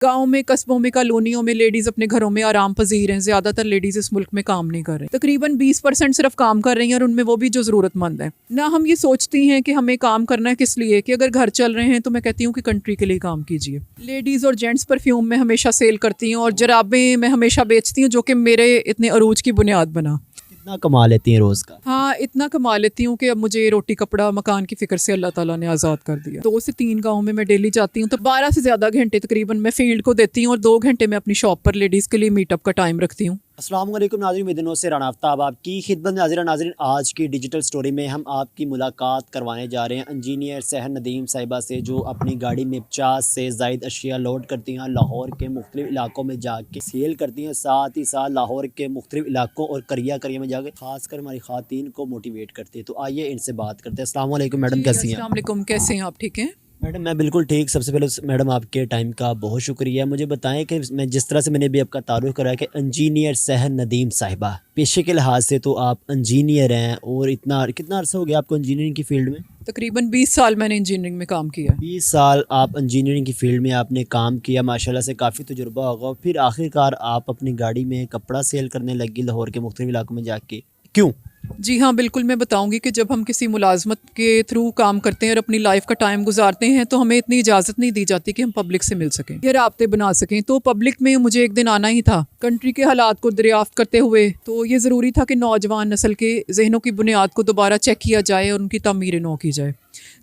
गाँव में, कस्बों में, कॉलोनियों में लेडीज़ अपने घरों में आराम पजीर हैं। ज़्यादातर लेडीज़ इस मुल्क में काम नहीं कर रही। तकरीबन 20% सिर्फ काम कर रही हैं और उनमें वो भी जो ज़रूरतमंद है ना। हम ये सोचती हैं कि हमें काम करना है किस लिए, कि अगर घर चल रहे हैं तो मैं कहती हूँ कि कंट्री के लिए काम कीजिए। लेडीज़ और जेंट्स परफ्यूम में हमेशा सेल करती हूँ और जराबें मैं हमेशा बेचती हूँ, जो कि मेरे इतने अरूज की बुनियाद बना। कितना कमा लेती हैं रोज़ का? हाँ, इतना कमा लेती हूँ कि अब मुझे रोटी कपड़ा मकान की फ़िक्र से अल्लाह ताला ने आज़ाद कर दिया। 2 से 3 गाँव में मैं डेली जाती हूँ, तो 12 से ज़्यादा घंटे तकरीबन मैं फील्ड को देती हूँ और 2 घंटे मैं अपनी शॉप पर लेडीज़ के लिए मीटअप का टाइम रखती हूँ। अस्सलाम वालेकुम नाज़रीन, मैं दिनों से राना आफ्ताब आपकी खिदमत में हाज़िर। नाज़रीन, आज की डिजिटल स्टोरी में हम आपकी मुलाकात करवाने जा रहे हैं इंजीनियर सहर नदीम साहिबा से, जो अपनी गाड़ी में 50 से ज़ायद अशिया लोड करती हैं, लाहौर के मुख्तलिफ इलाकों में जाके सेल करती हैं। साथ ही साथ लाहौर के मुख्तलिफ इलाकों और करिया में जाके खासकर हमारी ख़वातीन को मोटिवेट करती है। तो आइए इनसे बात करते हैं। अस्सलाम वालेकुम मैडम, कैसी हैं? अस्सलाम वालेकुम, कैसे हैं आप? ठीक हैं मैडम, मैं बिल्कुल ठीक। सबसे पहले मैडम आपके टाइम का बहुत शुक्रिया। मुझे बताएं कि मैं जिस तरह से मैंने भी आपका तारुफ करा कि इंजीनियर सहर नदीम साहिबा, पेशे के लिहाज से तो आप इंजीनियर हैं, और कितना अरसा हो गया आपको इंजीनियरिंग की फ़ील्ड में? तकरीबन 20 साल मैंने इंजीनियरिंग में काम किया। 20 साल आप इंजीनियरिंग की फ़ील्ड में आपने काम किया, माशाल्लाह से काफ़ी तजुर्बा होगा। फिर आखिरकार आप अपनी गाड़ी में कपड़ा सेल करने लगी लाहौर के मुख्तलिफ इलाकों में जाके, क्यों? जी हाँ, बिल्कुल मैं बताऊंगी कि जब हम किसी मुलाजमत के थ्रू काम करते हैं और अपनी लाइफ का टाइम गुजारते हैं, तो हमें इतनी इजाज़त नहीं दी जाती कि हम पब्लिक से मिल सकें या राब्ते बना सकें। तो पब्लिक में मुझे एक दिन आना ही था। कंट्री के हालात को दरियाफ्त करते हुए तो ये ज़रूरी था कि नौजवान नस्ल के जहनों की बुनियाद को दोबारा चेक किया जाए और उनकी तमीर नौ की जाए।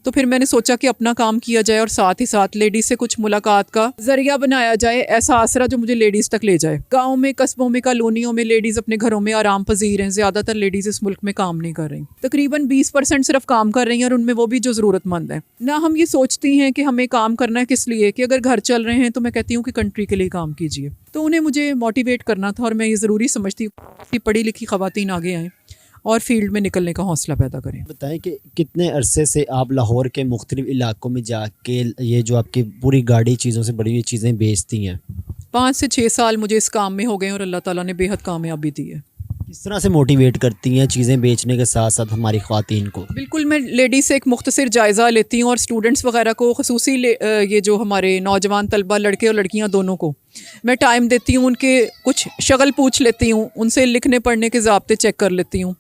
तो फिर मैंने सोचा कि अपना काम किया जाए और साथ ही साथ लेडीज़ से कुछ मुलाकात का जरिया बनाया जाए, ऐसा आसरा जो मुझे लेडीज़ तक ले जाए। गाँव में, कस्बों में, कॉलोनियों में लेडीज़ अपने घरों में आराम पजीर हैं। ज़्यादातर लेडीज़ इस मुल्क में काम नहीं कर रही। तकरीबन 20% सिर्फ काम कर रही हैं और उनमें वो भी जो ज़रूरतमंद है ना। हम ये सोचती हैं कि हमें काम करना है किस लिए, कि अगर घर चल रहे हैं तो मैं कहती हूँ कि कंट्री के लिए काम कीजिए। तो उन्हें मुझे मोटिवेट करना था और मैं ये ज़रूरी समझती हूँ कि पढ़ी लिखी ख़वातीन आगे आएँ और फील्ड में निकलने का हौसला पैदा करें। बताएं कि कितने अरसे से आप लाहौर के मुख्तलिफ इलाकों में जाके ये जो आपकी पूरी गाड़ी चीज़ों से बड़ी हुई चीज़ें बेचती हैं? 5 से 6 साल मुझे इस काम में हो गए और अल्लाह ताला ने बेहद कामयाबी दी है। किस तरह से मोटिवेट करती हैं चीज़ें बेचने के साथ साथ हमारी ख़वातीन को? बिल्कुल, मैं लेडीज़ से एक मुख्तसर जायज़ा लेती हूँ और स्टूडेंट्स वगैरह को खसूसी ये जो हमारे नौजवान तलबा, लड़के और लड़कियाँ दोनों को मैं टाइम देती हूँ। उनके कुछ शगल पूछ लेती हूँ, उनसे लिखने पढ़ने के ज़ाब्ते चेक कर लेती हूँ,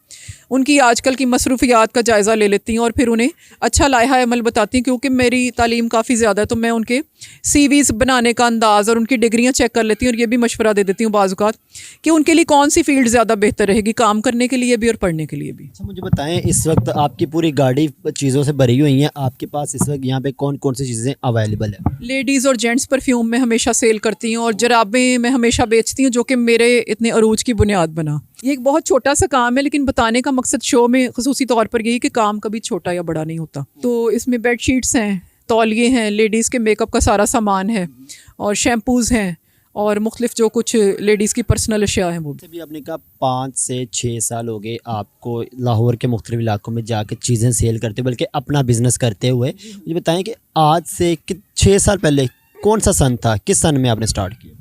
उनकी आजकल की मसरूफियात का जायज़ा ले लेती हूँ और फिर उन्हें अच्छा लाइहा अमल बताती हूँ। क्योंकि मेरी तालीम काफ़ी ज़्यादा है तो मैं उनके CVs बनाने का अंदाज़ और उनकी डिग्रियाँ चेक कर लेती हूँ और ये भी मशवरा दे देती हूँ बाज़ औक़ात कि उनके लिए कौन सी फ़ील्ड ज़्यादा बेहतर रहेगी, काम करने के लिए भी और पढ़ने के लिए भी। अच्छा, मुझे बताएं, इस वक्त आपकी पूरी गाड़ी चीज़ों से भरी हुई हैं, आपके पास इस वक्त यहाँ पे कौन कौन सी चीज़ें अवेलेबल है? लेडीज़ और जेंट्स परफ्यूम में हमेशा सेल करती हूँ और जराबें मैं हमेशा बेचती हूँ, जो कि मेरे इतने अरूज की बुनियाद बना। ये एक बहुत छोटा सा काम है, लेकिन बताने का मकसद शो में खुसूसी तौर पर यही कि काम कभी छोटा या बड़ा नहीं होता। तो इसमें बेडशीट्स हैं, तौलिए हैं, लेडीज़ के मेकअप का सारा सामान है और शैम्पूज़ हैं और मुख्तलिफ जो कुछ लेडीज़ की पर्सनल अशिया हैं वो भी। भी आपने कहा 5 से 6 साल हो गए आपको लाहौर के मुख्तलिफ इलाकों में जाके चीज़ें सेल करते, बल्कि अपना बिजनेस करते हुए। मुझे बताएं कि आज से 6 साल पहले कौन सा सन था, किस सन में आपने स्टार्ट किया?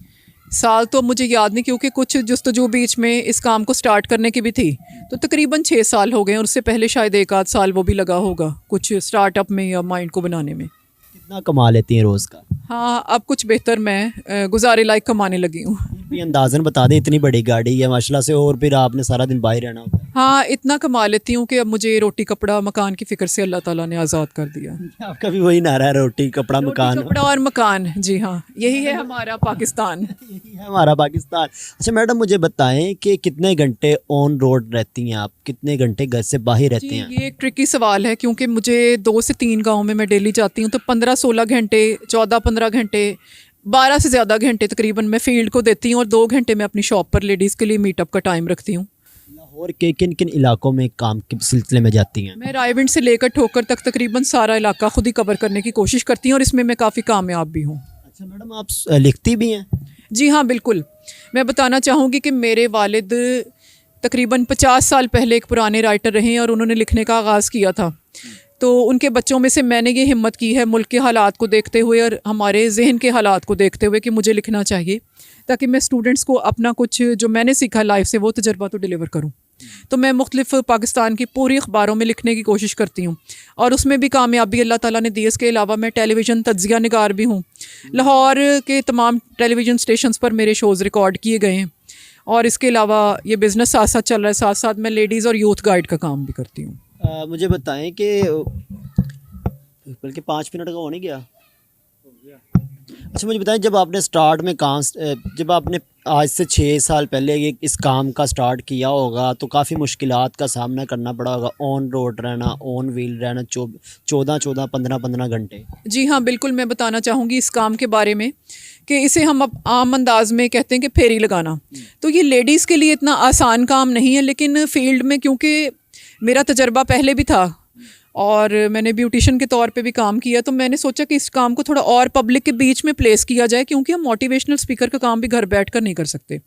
साल तो मुझे याद नहीं, क्योंकि कुछ जस्तजू बीच में इस काम को स्टार्ट करने की भी थी। तो तकरीबन 6 साल हो गए और उससे पहले शायद 1 आध साल वो भी लगा होगा कुछ स्टार्टअप में या माइंड को बनाने में। कितना कमा लेती हैं रोज़ का? हाँ, अब कुछ बेहतर मैं गुजारे लायक कमाने लगी हूँ। भी अंदाज़न बता दें, इतनी बड़ी गाड़ी है माशाल्लाह से, और फिर आपने सारा दिन बाहर रहना होता है। हाँ, इतना कमा लेती हूँ कि अब मुझे रोटी कपड़ा मकान की फ़िक्र से अल्लाह ताला ने आज़ाद कर दिया। आपका भी वही नारा है, रोटी कपड़ा रोटी मकान। कपड़ा और मकान, जी हाँ, यही है हमारा पाकिस्तान। यही है हमारा पाकिस्तान। अच्छा मैडम, मुझे बताएं कि कितने घंटे ऑन रोड रहती हैं आप, कितने घंटे घर से बाहर रहते जी, हैं? ये एक ट्रिकी सवाल है, क्योंकि मुझे 2 से 3 गाँव में मैं डेली जाती हूँ, तो 15-16 घंटे, 14-15 घंटे, 12 से ज़्यादा घंटे तकरीबन मैं फील्ड को देती हूँ और 2 घंटे मैं अपनी शॉप पर लेडीज़ के लिए मीटअप का टाइम रखती हूँ। लाहौर के किन किन इलाकों में काम के सिलसिले में जाती हैं? मैं रायविंड से लेकर ठोकर तक तकरीबन सारा इलाका खुद ही कवर करने की कोशिश करती हूँ और इसमें मैं काफ़ी कामयाब भी हूँ। अच्छा मैडम, आप लिखती भी हैं? जी हाँ, बिल्कुल। मैं बताना चाहूँगी कि मेरे वालिद तकरीबन 50 साल पहले एक पुराने राइटर रहे हैं और उन्होंने लिखने का आगाज़ किया था। तो उनके बच्चों में से मैंने ये हिम्मत की है, मुल्क के हालात को देखते हुए और हमारे जहन के हालात को देखते हुए, कि मुझे लिखना चाहिए ताकि मैं स्टूडेंट्स को अपना कुछ जो मैंने सीखा लाइफ से वो तजर्बा तो डिलीवर करूँ। तो मैं मुख्तलिफ़ पाकिस्तान की पूरी अखबारों में लिखने की कोशिश करती हूँ और उसमें भी कामयाबी अल्लाह ताला ने दी। इसके अलावा मैं टेलीविज़न तज्ज़िया निगार भी हूँ। लाहौर के तमाम टेलीविज़न स्टेशंस पर मेरे शोज़ रिकॉर्ड किए गए हैं और इसके अलावा ये बिज़नेस साथ साथ चल रहा है। साथ साथ मैं लेडीज़ और यूथ गाइड का काम भी करती हूँ। मुझे बताएं कि बल्कि 5 मिनट का हो नहीं गया। अच्छा मुझे बताएं, जब आपने स्टार्ट में काम जब आपने आज से 6 साल पहले ये इस काम का स्टार्ट किया होगा तो काफ़ी मुश्किलात का सामना करना पड़ा होगा। ऑन रोड रहना, ऑन व्हील रहना, 14 15 घंटे। जी हाँ, बिल्कुल मैं बताना चाहूँगी इस काम के बारे में कि इसे हम अब आम अंदाज में कहते हैं कि फेरी लगाना। तो ये लेडीज़ के लिए इतना आसान काम नहीं है, लेकिन फील्ड में क्योंकि मेरा तजर्बा पहले भी था और मैंने ब्यूटिशन के तौर पे भी काम किया, तो मैंने सोचा कि इस काम को थोड़ा और पब्लिक के बीच में प्लेस किया जाए, क्योंकि हम मोटिवेशनल स्पीकर का काम भी घर बैठकर नहीं कर सकते।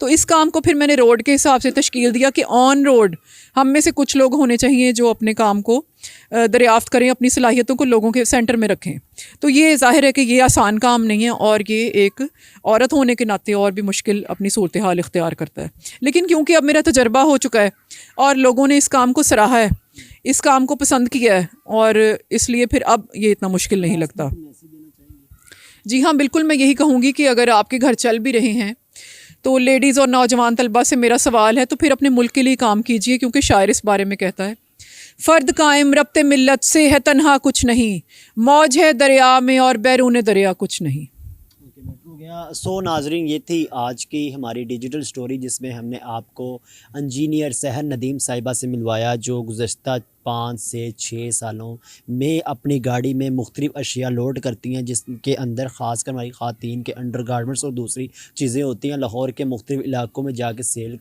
तो इस काम को फिर मैंने रोड के हिसाब से तश्कील दिया कि ऑन रोड हम में से कुछ लोग होने चाहिए जो अपने काम को दरियाफ्त करें, अपनी सलाहियतों को लोगों के सेंटर में रखें। तो ये ज़ाहिर है कि ये आसान काम नहीं है और ये एक औरत होने के नाते और भी मुश्किल अपनी सूरत हाल इख्तियार करता है। लेकिन क्योंकि अब मेरा तजर्बा हो चुका है और लोगों ने इस काम को सराहा है, इस काम को पसंद किया है, और इसलिए फिर अब ये इतना मुश्किल नहीं लगता। जी हाँ, बिल्कुल मैं यही कहूँगी कि अगर आपके घर चल भी रहे हैं तो लेडीज़ और नौजवान तलबा से मेरा सवाल है तो फिर अपने मुल्क के लिए काम कीजिए, क्योंकि शायर इस बारे में कहता है, फ़र्द कायम रब्ते मिल्लत से है तन्हा कुछ नहीं, मौज है दरिया में और बैरून दरिया कुछ नहीं। हो गया। सो नाजरीन, ये थी आज की हमारी डिजिटल स्टोरी जिसमें हमने आपको इंजीनियर सहर नदीम साहिबा से मिलवाया, जो गुज़श्ता 5 से 6 सालों में अपनी गाड़ी में मुख्तलिफ़ अशिया लोड करती हैं, जिसके अंदर ख़ासकर हमारी ख़ातीन के अंडर गारमेंट्स और दूसरी चीज़ें होती हैं। लाहौर के मुख्तलिफ़ इलाकों में जाके सेल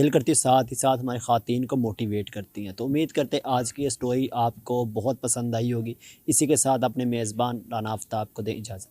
करती साथ ही साथ हमारी ख़ातीन को मोटिवेट करती हैं। तो उम्मीद करते हैं आज की ये स्टोरी आपको बहुत पसंद आई होगी। इसी के साथ अपने मेज़बान राना आफ्ताब को दें इजाज़त।